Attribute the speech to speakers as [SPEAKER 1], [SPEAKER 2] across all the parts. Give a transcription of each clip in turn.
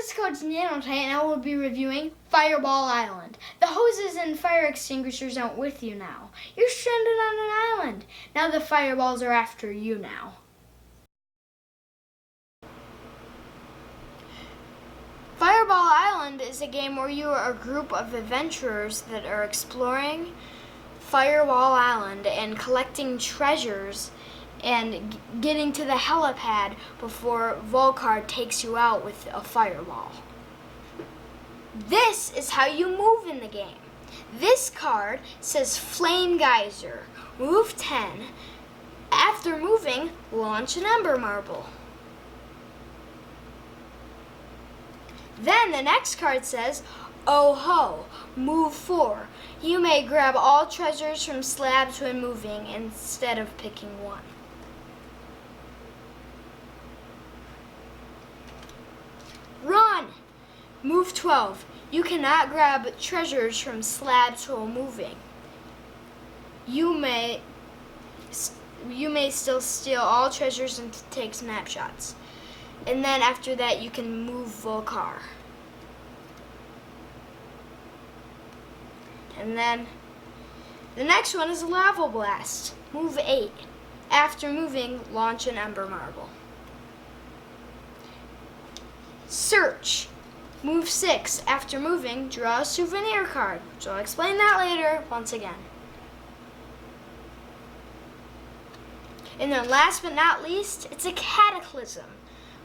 [SPEAKER 1] is Coach Nanotite, and I will be reviewing Fireball Island. The hoses and fire extinguishers aren't with you now. You're stranded on an island. Now the fireballs are after you now. Fireball Island is a game where you are a group of adventurers that are exploring Fireball Island and collecting treasures and getting to the helipad before vul-kar takes you out with a fireball. This is how you move in the game. This card says Flame Geyser. Move 10. After moving, launch an Ember Marble. Then the next card says, Oh Ho, move 4. You may grab all treasures from slabs when moving instead of picking one. Run! Move 12. You cannot grab treasures from slabs while moving. You may still steal all treasures and take snapshots. And then after that you can move vul-kar. And then the next one is Lava Blast. Move 8. After moving, launch an Ember Marble. Search. Move 6. After moving, draw a souvenir card. So I'll explain that later once again. And then last but not least, it's a Cataclysm.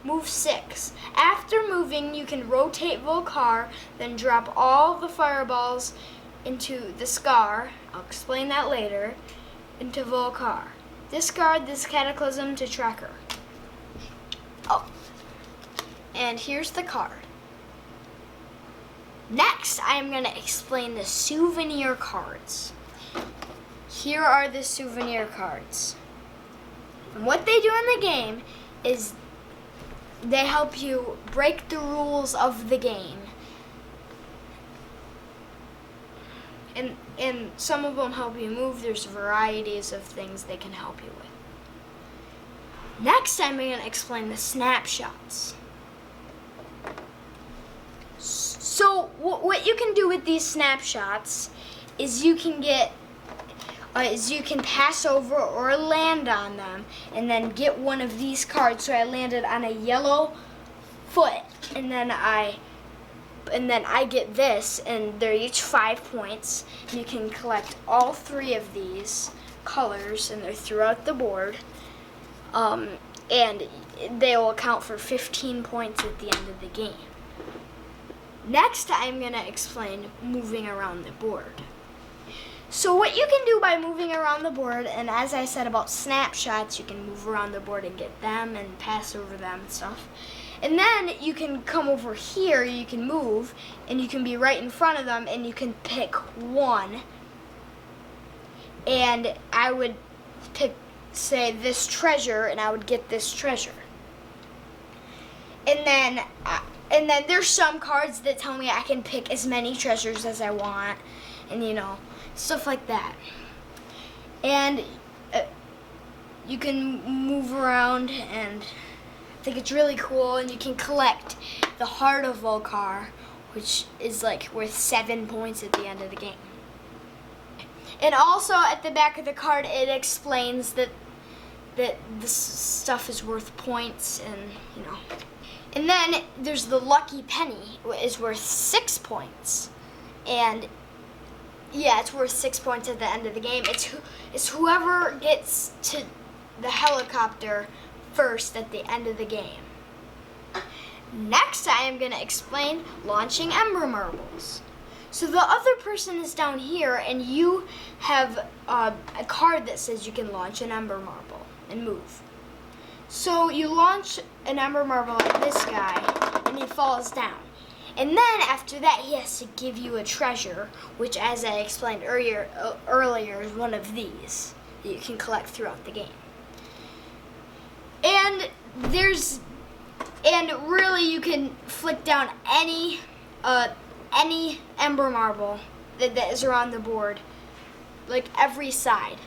[SPEAKER 1] Move 6. After moving, you can rotate vul-kar, then drop all the fireballs into the scar. I'll explain that later. Into vul-kar. Discard this Cataclysm to tracker. Oh. And here's the card. Next, I am going to explain the souvenir cards. Here are the souvenir cards. And what they do in the game is they help you break the rules of the game. And some of them help you move. There's varieties of things they can help you with. Next, I'm going to explain the snapshots. So what you can do with these snapshots is you can pass over or land on them and then get one of these cards. So I landed on a yellow foot, and then I get this, and they're each 5 points. You can collect all 3 of these colors, and they're throughout the board. And they will account for 15 points at the end of the game. Next, I'm going to explain moving around the board. So what you can do by moving around the board, and as I said about snapshots, you can move around the board and get them and pass over them and stuff. And then you can come over here, you can move, and you can be right in front of them, and you can pick one. And I would pick, say, this treasure, and I would get this treasure. And then there's some cards that tell me I can pick as many treasures as I want, and stuff like that. And you can move around, and I think it's really cool. And you can collect the heart of vul-kar, which is worth 7 points at the end of the game. And also at the back of the card, it explains that this stuff is worth points, and And then there's the Lucky Penny, which is worth 6 points. And yeah, it's worth 6 points at the end of the game. It's whoever gets to the helicopter first at the end of the game. Next, I am going to explain launching Ember Marbles. So the other person is down here, and you have a card that says you can launch an Ember Marble and move. So you launch an Ember Marble at this guy, and he falls down. And then after that, he has to give you a treasure, which, as I explained earlier, is one of these that you can collect throughout the game. And really, you can flick down any Ember Marble that is around the board, every side,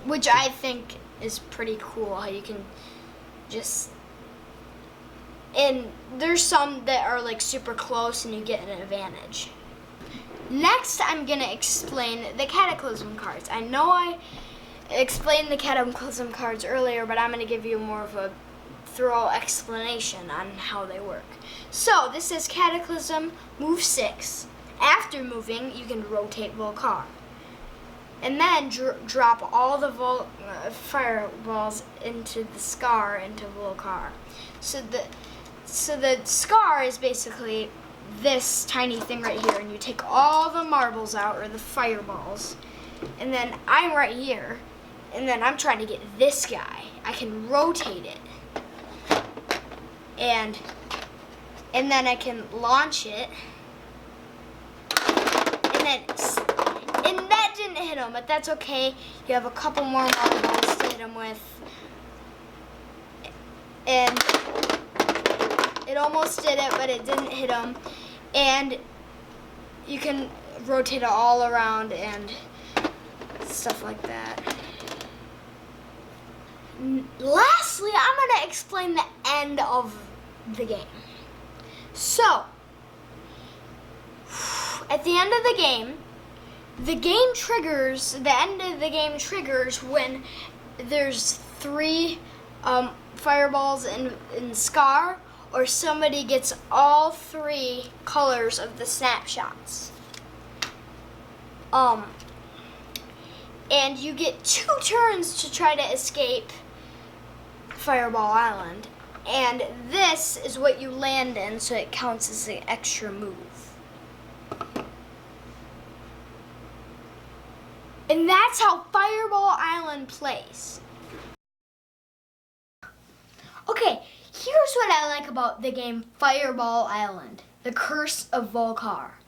[SPEAKER 1] which I think is pretty cool. How you can just And there's some that are like super close and you get an advantage. Next, I'm gonna explain the Cataclysm cards. I know I explained the Cataclysm cards earlier, but I'm gonna give you more of a thorough explanation on how they work. So this is Cataclysm, move 6. After moving, you can rotate vul-kar. And then drop all the fireballs into the scar into vul-kar. So the scar is basically this tiny thing right here, and you take all the marbles out, or the fireballs, and then I'm right here, and then I'm trying to get this guy. I can rotate it, and then I can launch it, and that didn't hit him, but that's okay. You have a couple more marbles to hit him with, and it almost did it, but it didn't hit him. And you can rotate it all around and stuff like that. Lastly, I'm going to explain the end of the game. So, at the end of the game triggers, the end of the game triggers when there's 3 fireballs in Scar, or somebody gets all 3 colors of the snapshots. And you get 2 turns to try to escape Fireball Island. And this is what you land in, so it counts as an extra move. And that's how Fireball Island plays. Okay, here's what I like about the game Fireball Island, The Curse of Vul-kar.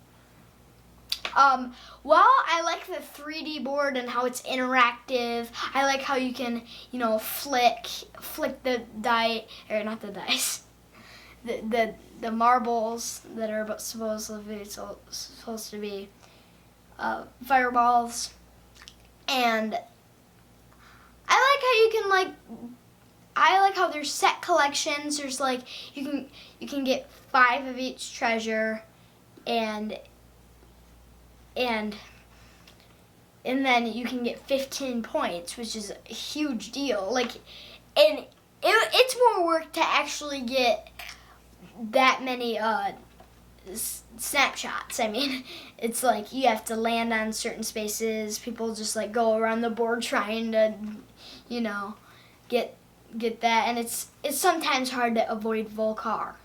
[SPEAKER 1] Well, I like the 3D board and how it's interactive. I like how you can, flick the die, or not the dice, the marbles that are supposed to be fireballs. And I like how there's set collections. There's you can get 5 of each treasure, and then you can get 15 points, which is a huge deal. And it's more work to actually get that many snapshots. I mean, it's you have to land on certain spaces. People just go around the board trying to, get that, and it's sometimes hard to avoid vul-kar.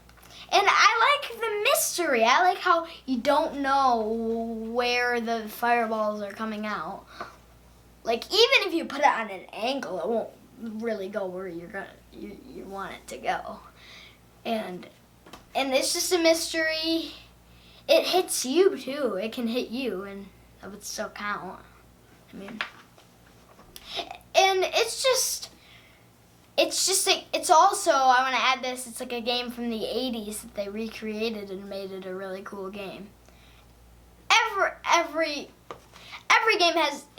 [SPEAKER 1] And I like the mystery. I like how you don't know where the fireballs are coming out. Even if you put it on an angle, it won't really go where you want it to go. And it's just a mystery. It hits you too. It can hit you, and that would still count. I mean, and it's also, I want to add this, it's a game from the 80s that they recreated and made it a really cool game. Every game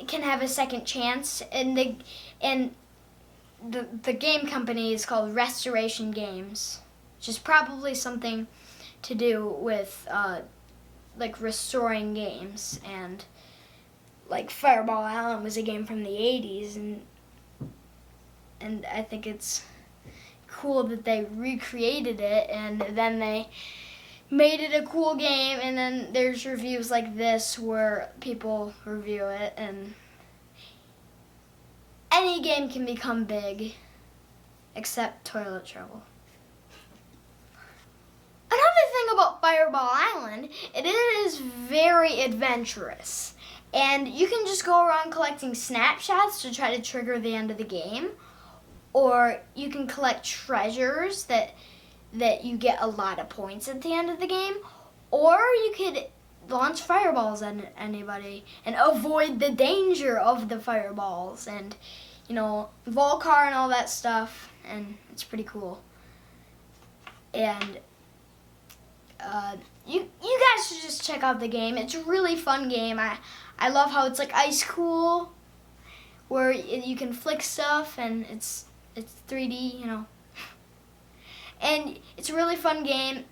[SPEAKER 1] can have a second chance, and the game company is called Restoration Games, which is probably something to do with restoring games. And Fireball Island was a game from the 80s, and I think it's cool that they recreated it, and then they made it a cool game, and then there's reviews like this where people review it, and any game can become big except Toilet Trouble. Another thing about Fireball Island, it is very adventurous, and you can just go around collecting snapshots to try to trigger the end of the game. Or you can collect treasures that you get a lot of points at the end of the game. Or you could launch fireballs at anybody and avoid the danger of the fireballs, and vul-kar and all that stuff, and it's pretty cool. And you guys should just check out the game. It's a really fun game. I love how it's ice cool, where you can flick stuff, and it's 3D, And it's a really fun game,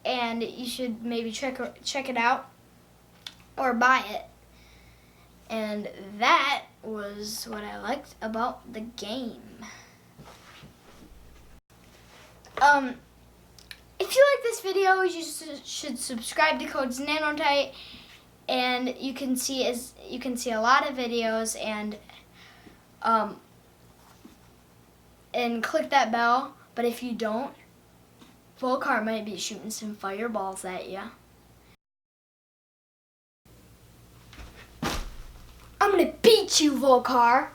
[SPEAKER 1] and you should maybe check it out or buy it. And that was what I liked about the game. If you like this video, you should subscribe to Codes Nanotight, and you can see a lot of videos, and click that bell. But if you don't, vul-kar might be shooting some fireballs at you. I'm gonna beat you, vul-kar.